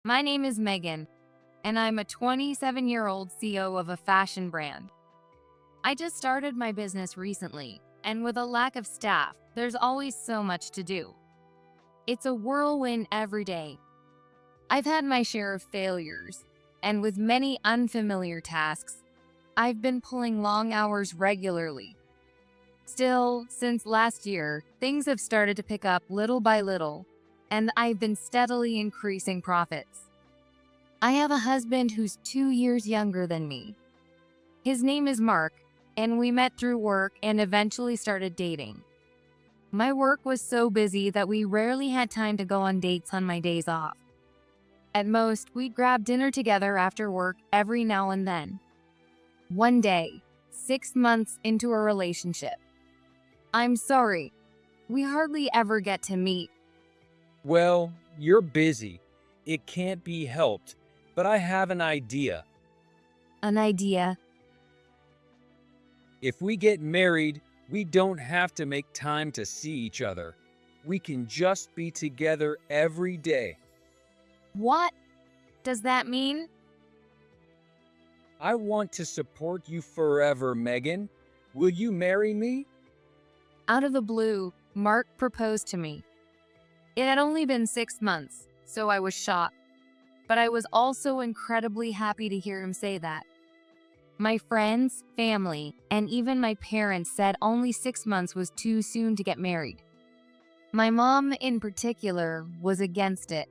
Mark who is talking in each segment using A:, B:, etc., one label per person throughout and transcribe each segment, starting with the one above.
A: My name is Megan, and I'm a 27-year-old CEO of a fashion brand. I just started my business recently, and with a lack of staff, there's always so much to do. It's a whirlwind every day. I've had my share of failures, and with many unfamiliar tasks, I've been pulling long hours regularly. Still, since last year, things have started to pick up little by little, and I've been steadily increasing profits. I have a husband who's 2 years younger than me. His name is Mark, and we met through work and eventually started dating. My work was so busy that we rarely had time to go on dates on my days off. At most, we'd grab dinner together after work every now and then. One day, 6 months into a relationship. I'm sorry, we hardly ever get to meet.
B: Well, you're busy. It can't be helped, but I have an idea.
A: An idea?
B: If we get married, we don't have to make time to see each other. We can just be together every day.
A: What does that mean?
B: I want to support you forever, Megan. Will you marry me?
A: Out of the blue, Mark proposed to me. It had only been 6 months, so I was shocked. But I was also incredibly happy to hear him say that. My friends, family, and even my parents said only 6 months was too soon to get married. My mom, in particular, was against it.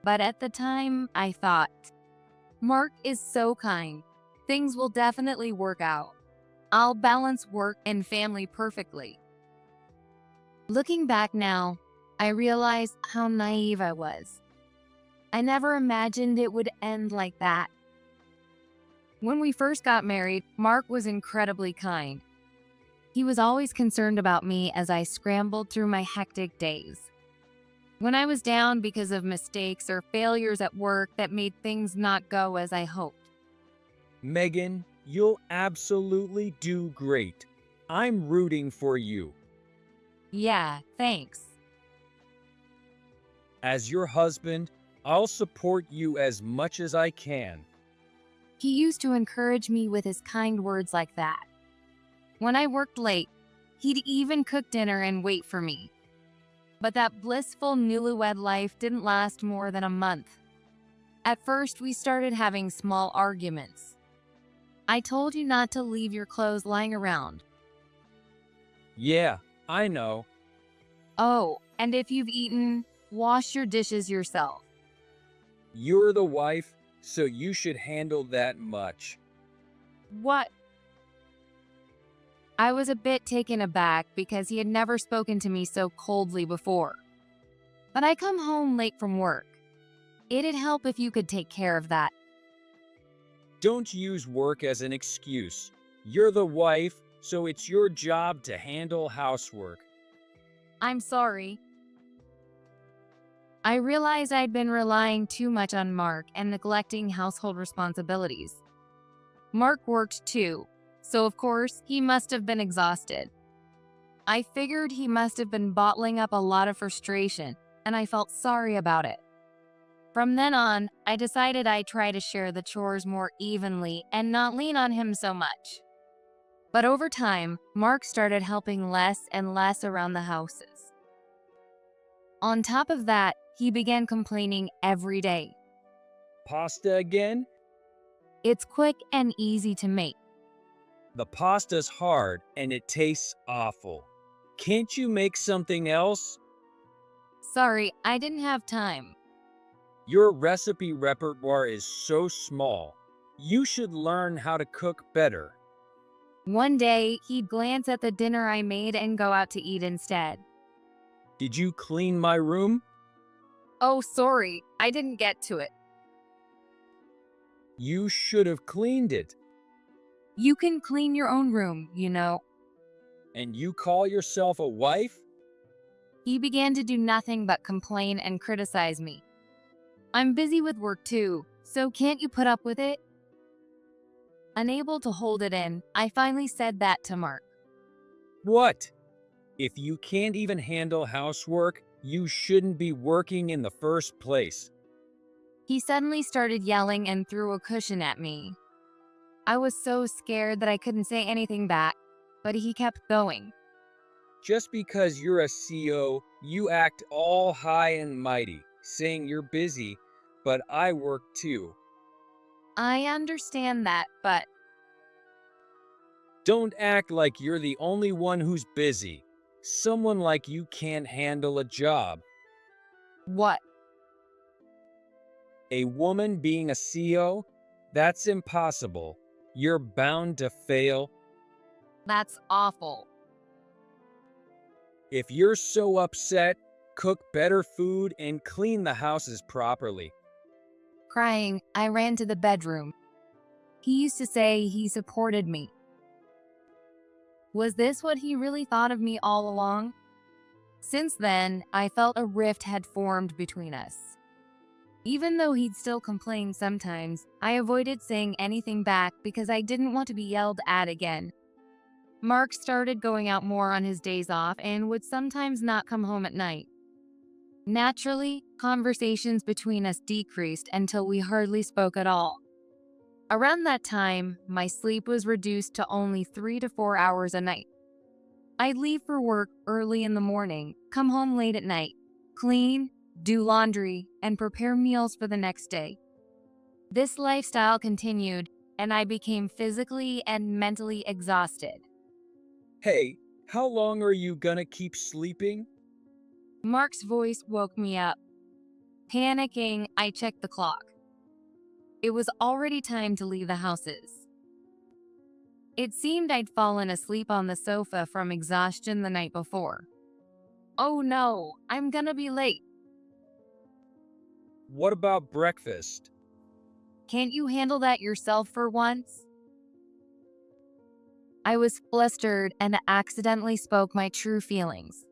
A: But at the time, I thought, Mark is so kind. Things will definitely work out. I'll balance work and family perfectly. Looking back now, I realize how naive I was. I never imagined it would end like that. When we first got married, Mark was incredibly kind. He was always concerned about me as I scrambled through my hectic days. When I was down because of mistakes or failures at work that made things not go as I hoped.
B: Megan, you'll absolutely do great. I'm rooting for you.
A: Yeah, thanks.
B: As your husband, I'll support you as much as I can.
A: He used to encourage me with his kind words like that. When I worked late, he'd even cook dinner and wait for me. But that blissful newlywed life didn't last more than a month. At first, we started having small arguments. I told you not to leave your clothes lying around.
B: Yeah, I know.
A: Oh, and if you've eaten, wash your dishes yourself.
B: You're the wife, so you should handle that much.
A: What? I was a bit taken aback because he had never spoken to me so coldly before. But I come home late from work. It'd help if you could take care of that.
B: Don't use work as an excuse. You're the wife, so it's your job to handle housework.
A: I'm sorry. I realized I'd been relying too much on Mark and neglecting household responsibilities. Mark worked too, so of course he must have been exhausted. I figured he must have been bottling up a lot of frustration, and I felt sorry about it. From then on, I decided I'd try to share the chores more evenly and not lean on him so much. But over time, Mark started helping less and less around the houses. On top of that, he began complaining every day.
B: Pasta again?
A: It's quick and easy to make.
B: The pasta's hard and it tastes awful. Can't you make something else?
A: Sorry, I didn't have time.
B: Your recipe repertoire is so small. You should learn how to cook better.
A: One day, he'd glance at the dinner I made and go out to eat instead.
B: Did you clean my room?
A: Oh, sorry, I didn't get to it.
B: You should have cleaned it.
A: You can clean your own room, you know.
B: And you call yourself a wife?
A: He began to do nothing but complain and criticize me. I'm busy with work too, so can't you put up with it? Unable to hold it in, I finally said that to Mark.
B: What? If you can't even handle housework, you shouldn't be working in the first place.
A: He suddenly started yelling and threw a cushion at me. I was so scared that I couldn't say anything back, but he kept going.
B: Just because you're a CO, you act all high and mighty, saying you're busy, but I work too.
A: I understand that, but
B: Don't act like you're the only one who's busy. Someone like you can't handle a job.
A: what?
B: A woman being a CO? That's impossible. You're bound to fail.
A: That's awful.
B: If you're so upset, cook better food and clean the houses properly.
A: Crying, I ran to the bedroom. He used to say he supported me. Was this what he really thought of me all along? Since then, I felt a rift had formed between us. Even though he'd still complain sometimes, I avoided saying anything back because I didn't want to be yelled at again. Mark started going out more on his days off and would sometimes not come home at night. Naturally, conversations between us decreased until we hardly spoke at all. Around that time, my sleep was reduced to only 3 to 4 hours a night. I'd leave for work early in the morning, come home late at night, clean, do laundry, and prepare meals for the next day. This lifestyle continued, and I became physically and mentally exhausted.
B: Hey, how long are you gonna keep sleeping?
A: Mark's voice woke me up. Panicking, I checked the clock. It was already time to leave the houses. It seemed I'd fallen asleep on the sofa from exhaustion the night before. Oh no, I'm gonna be late.
B: What about breakfast?
A: Can't you handle that yourself for once? I was flustered and accidentally spoke my true feelings.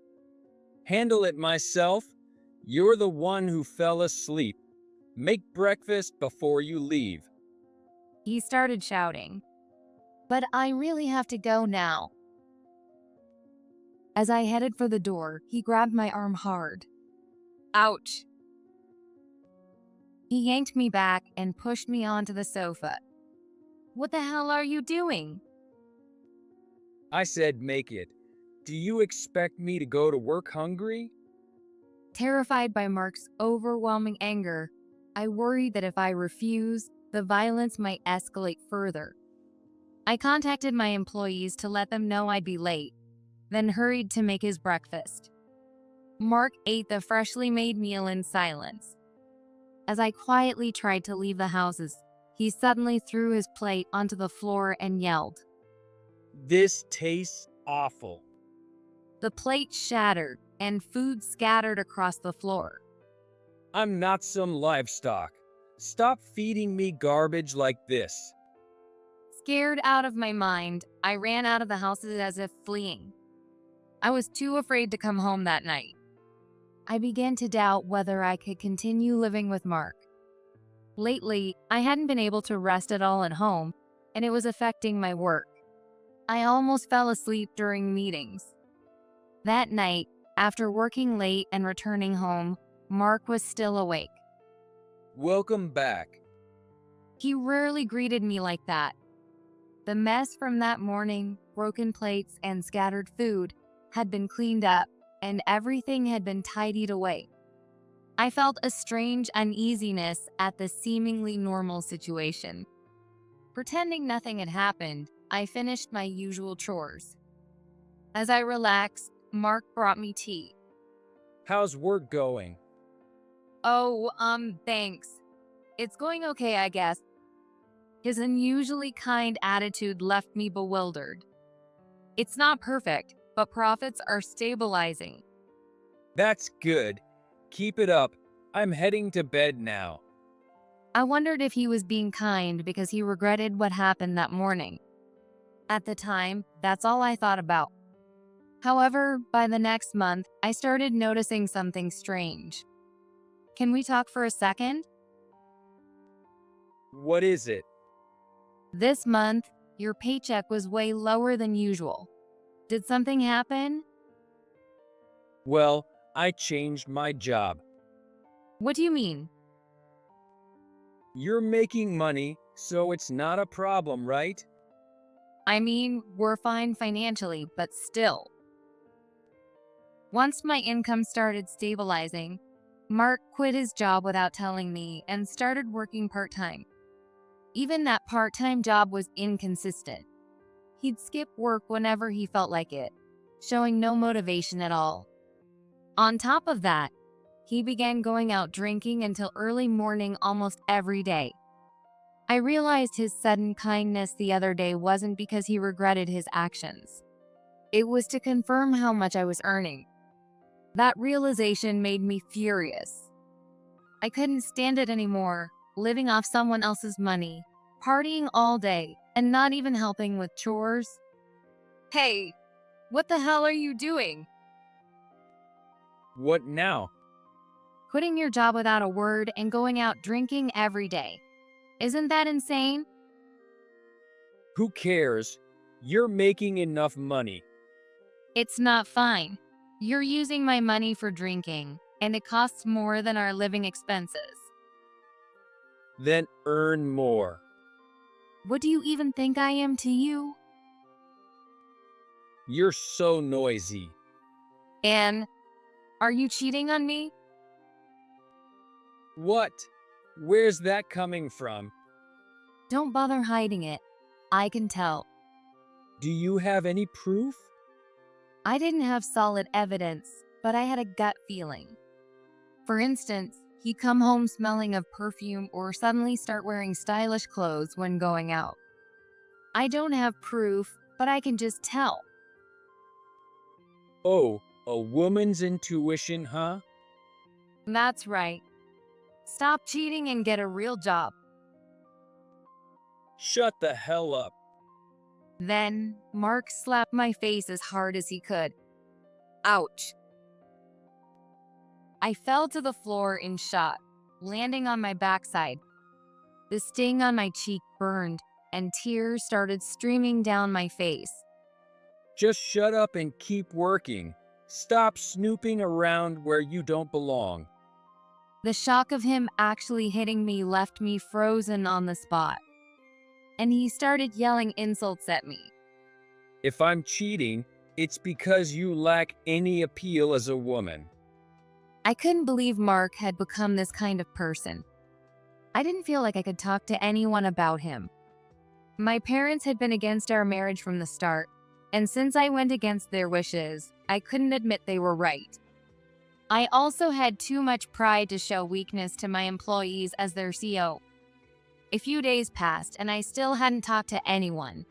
B: Handle it myself? You're the one who fell asleep. Make breakfast before you leave.
A: He started shouting. But I really have to go now. As I headed for the door, he grabbed my arm hard. Ouch. He yanked me back and pushed me onto the sofa. What the hell are you doing?
B: I said make it. Do you expect me to go to work hungry?
A: Terrified by Mark's overwhelming anger, I worried that if I refused, the violence might escalate further. I contacted my employees to let them know I'd be late, then hurried to make his breakfast. Mark ate the freshly made meal in silence. As I quietly tried to leave the houses, he suddenly threw his plate onto the floor and yelled.
B: This tastes awful.
A: The plate shattered and food scattered across the floor.
B: I'm not some livestock. Stop feeding me garbage like this.
A: Scared out of my mind, I ran out of the houses as if fleeing. I was too afraid to come home that night. I began to doubt whether I could continue living with Mark. Lately, I hadn't been able to rest at all at home, and it was affecting my work. I almost fell asleep during meetings. That night, after working late and returning home, Mark was still awake.
B: Welcome back.
A: He rarely greeted me like that. The mess from that morning, broken plates and scattered food, had been cleaned up, and everything had been tidied away. I felt a strange uneasiness at the seemingly normal situation. Pretending nothing had happened, I finished my usual chores. As I relaxed, Mark brought me tea.
B: How's work going?
A: Oh, thanks. It's going okay, I guess. His unusually kind attitude left me bewildered. It's not perfect, but profits are stabilizing.
B: That's good. Keep it up. I'm heading to bed now.
A: I wondered if he was being kind because he regretted what happened that morning. At the time, that's all I thought about. However, by the next month, I started noticing something strange. Can we talk for a second?
B: What is it?
A: This month, your paycheck was way lower than usual. Did something happen?
B: Well, I changed my job.
A: What do you mean?
B: You're making money, so it's not a problem, right?
A: I mean, we're fine financially, but still. Once my income started stabilizing, Mark quit his job without telling me and started working part-time. Even that part-time job was inconsistent. He'd skip work whenever he felt like it, showing no motivation at all. On top of that, he began going out drinking until early morning almost every day. I realized his sudden kindness the other day wasn't because he regretted his actions. It was to confirm how much I was earning. That realization made me furious. I couldn't stand it anymore, living off someone else's money, partying all day, and not even helping with chores. Hey, what the hell are you doing?
B: What now?
A: Quitting your job without a word and going out drinking every day. Isn't that insane?
B: Who cares? You're making enough money.
A: It's not fine. You're using my money for drinking, and it costs more than our living expenses.
B: Then earn more.
A: What do you even think I am to you?
B: You're so noisy.
A: And are you cheating on me?
B: What? Where's that coming from?
A: Don't bother hiding it. I can tell.
B: Do you have any proof?
A: I didn't have solid evidence, but I had a gut feeling. For instance, he'd come home smelling of perfume or suddenly start wearing stylish clothes when going out. I don't have proof, but I can just tell.
B: Oh, a woman's intuition, huh?
A: That's right. Stop cheating and get a real job.
B: Shut the hell up.
A: Then, Mark slapped my face as hard as he could. Ouch. I fell to the floor in shock, landing on my backside. The sting on my cheek burned, and tears started streaming down my face.
B: Just shut up and keep working. Stop snooping around where you don't belong.
A: The shock of him actually hitting me left me frozen on the spot. And he started yelling insults at me.
B: If I'm cheating, it's because you lack any appeal as a woman.
A: I couldn't believe Mark had become this kind of person. I didn't feel like I could talk to anyone about him. My parents had been against our marriage from the start, and since I went against their wishes, I couldn't admit they were right. I also had too much pride to show weakness to my employees as their CEO. A few days passed and I still hadn't talked to anyone.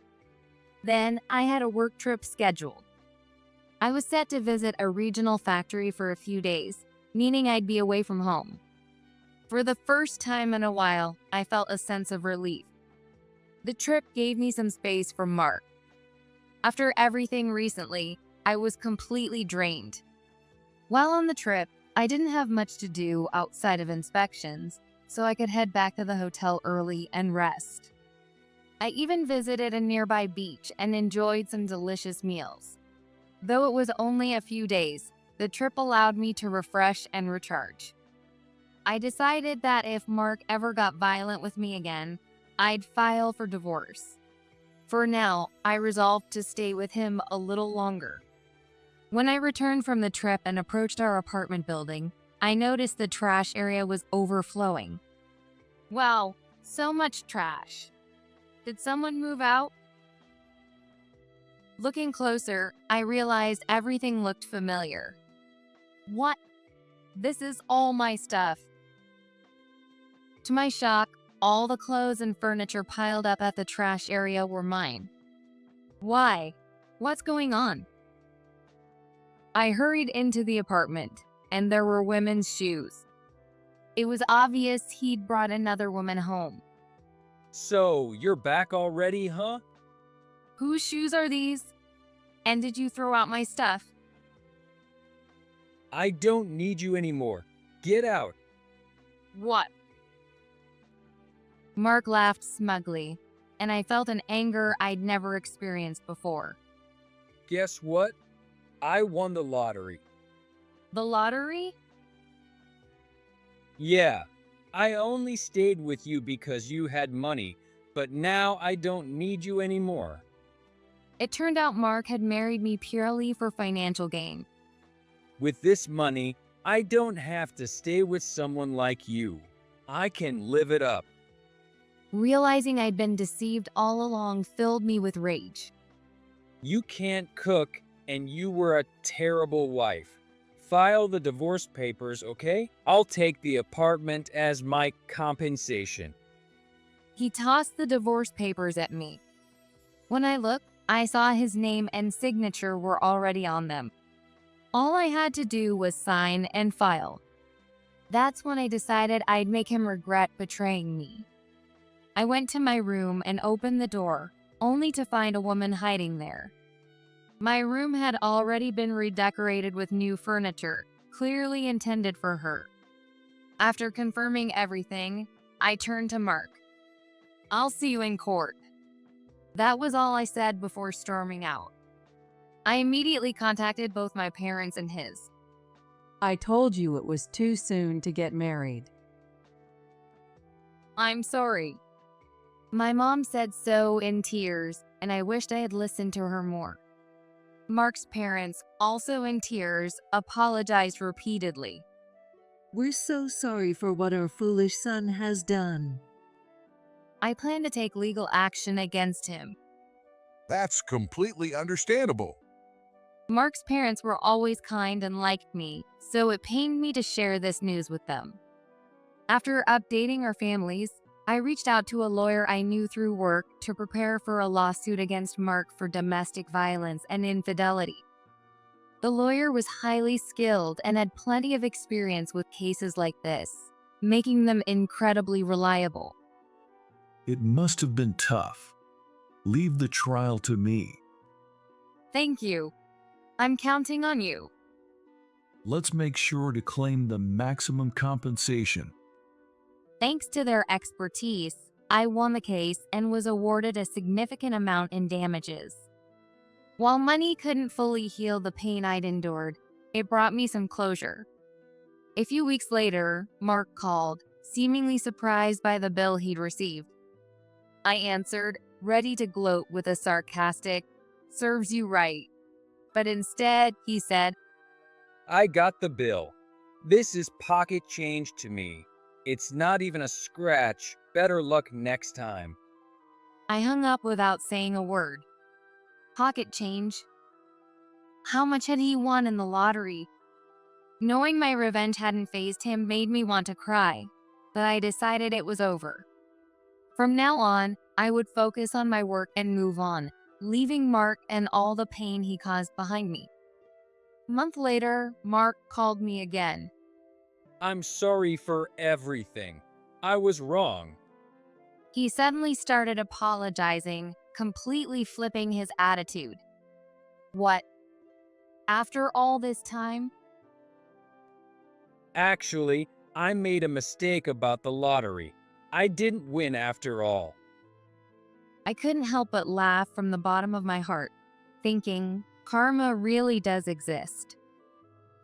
A: Then I had a work trip scheduled. I was set to visit a regional factory for a few days, meaning I'd be away from home. For the first time in a while, I felt a sense of relief. The trip gave me some space from Mark. After everything recently, I was completely drained. While on the trip, I didn't have much to do outside of inspections, so I could head back to the hotel early and rest. I even visited a nearby beach and enjoyed some delicious meals. Though it was only a few days, the trip allowed me to refresh and recharge. I decided that if Mark ever got violent with me again, I'd file for divorce. For now, I resolved to stay with him a little longer. When I returned from the trip and approached our apartment building, I noticed the trash area was overflowing. Wow, so much trash. Did someone move out? Looking closer, I realized everything looked familiar. What? This is all my stuff. To my shock, all the clothes and furniture piled up at the trash area were mine. Why? What's going on? I hurried into the apartment, and there were women's shoes. It was obvious he'd brought another woman home.
B: So, you're back already, huh?
A: Whose shoes are these? And did you throw out my stuff?
B: I don't need you anymore. Get out.
A: What? Mark laughed smugly, and I felt an anger I'd never experienced before.
B: Guess what? I won the lottery.
A: The lottery?
B: Yeah, I only stayed with you because you had money, but now I don't need you anymore.
A: It turned out Mark had married me purely for financial gain.
B: With this money, I don't have to stay with someone like you. I can live it up.
A: Realizing I'd been deceived all along filled me with rage.
B: You can't cook, and you were a terrible wife. File the divorce papers, okay? I'll take the apartment as my compensation.
A: He tossed the divorce papers at me. When I looked, I saw his name and signature were already on them. All I had to do was sign and file. That's when I decided I'd make him regret betraying me. I went to my room and opened the door, only to find a woman hiding there. My room had already been redecorated with new furniture, clearly intended for her. After confirming everything, I turned to Mark. "I'll see you in court." That was all I said before storming out. I immediately contacted both my parents and his.
C: I told you it was too soon to get married.
A: "I'm sorry." My mom said so in tears, and I wished I had listened to her more. Mark's parents, also in tears, apologized repeatedly.
D: We're so sorry for what our foolish son has done.
A: I plan to take legal action against him.
E: That's completely understandable.
A: Mark's parents were always kind and liked me, so it pained me to share this news with them. After updating our families, I reached out to a lawyer I knew through work to prepare for a lawsuit against Mark for domestic violence and infidelity. The lawyer was highly skilled and had plenty of experience with cases like this, making them incredibly reliable.
F: It must have been tough. Leave the trial to me.
A: Thank you. I'm counting on you.
F: Let's make sure to claim the maximum compensation.
A: Thanks to their expertise, I won the case and was awarded a significant amount in damages. While money couldn't fully heal the pain I'd endured, it brought me some closure. A few weeks later, Mark called, seemingly surprised by the bill he'd received. I answered, ready to gloat with a sarcastic, "Serves you right." But instead, he said,
B: I got the bill. This is pocket change to me. It's not even a scratch. Better luck next time.
A: I hung up without saying a word. Pocket change? How much had he won in the lottery? Knowing my revenge hadn't fazed him made me want to cry, but I decided it was over. From now on, I would focus on my work and move on, leaving Mark and all the pain he caused behind me. A month later, Mark called me again.
B: I'm sorry for everything. I was wrong.
A: He suddenly started apologizing, completely flipping his attitude. What? After all this time?
B: Actually, I made a mistake about the lottery. I didn't win after all.
A: I couldn't help but laugh from the bottom of my heart, thinking, karma really does exist.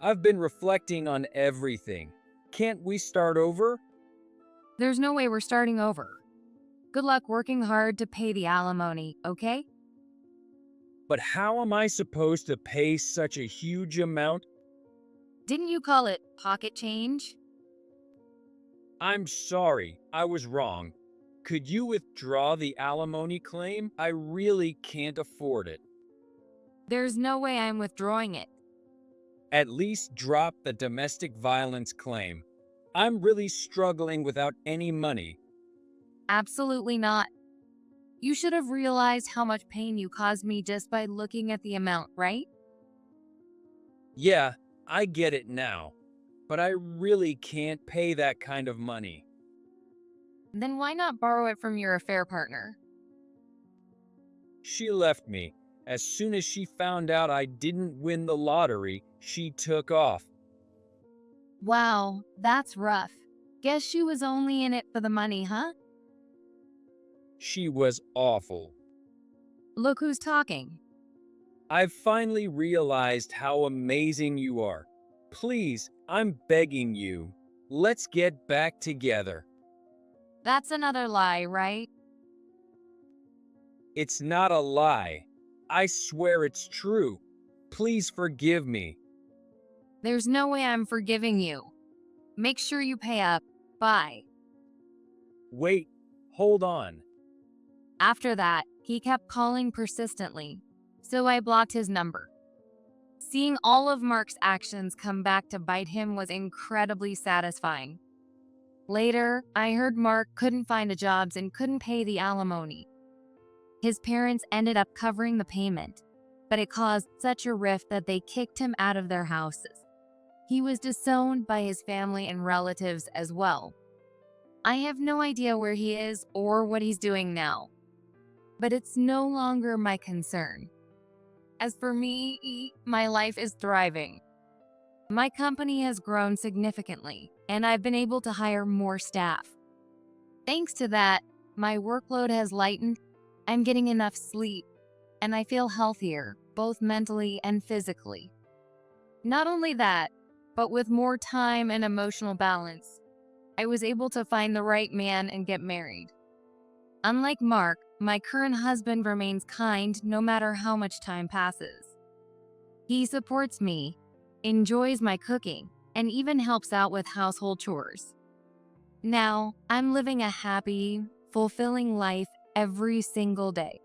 B: I've been reflecting on everything. Can't we start over?
A: There's no way we're starting over. Good luck working hard to pay the alimony, okay?
B: But how am I supposed to pay such a huge amount?
A: Didn't you call it pocket change?
B: I'm sorry, I was wrong. Could you withdraw the alimony claim? I really can't afford it.
A: There's no way I'm withdrawing it.
B: At least drop the domestic violence claim. I'm really struggling without any money.
A: Absolutely not. You should have realized how much pain you caused me just by looking at the amount, right?
B: Yeah, I get it now. But I really can't pay that kind of money.
A: Then why not borrow it from your affair partner?
B: She left me. As soon as she found out I didn't win the lottery, she took off.
A: Wow, that's rough. Guess she was only in it for the money, huh?
B: She was awful.
A: Look who's talking.
B: I've finally realized how amazing you are. Please, I'm begging you. Let's get back together.
A: That's another lie, right?
B: It's not a lie. I swear it's true. Please forgive me.
A: There's no way I'm forgiving you. Make sure you pay up. Bye.
B: Wait, hold on.
A: After that, he kept calling persistently, so I blocked his number. Seeing all of Mark's actions come back to bite him was incredibly satisfying. Later, I heard Mark couldn't find a job and couldn't pay the alimony. His parents ended up covering the payment, but it caused such a rift that they kicked him out of their houses. He was disowned by his family and relatives as well. I have no idea where he is or what he's doing now, but it's no longer my concern. As for me, my life is thriving. My company has grown significantly, and I've been able to hire more staff. Thanks to that, my workload has lightened, I'm getting enough sleep, and I feel healthier, both mentally and physically. Not only that, but with more time and emotional balance, I was able to find the right man and get married. Unlike Mark, my current husband remains kind no matter how much time passes. He supports me, enjoys my cooking, and even helps out with household chores. Now, I'm living a happy, fulfilling life every single day.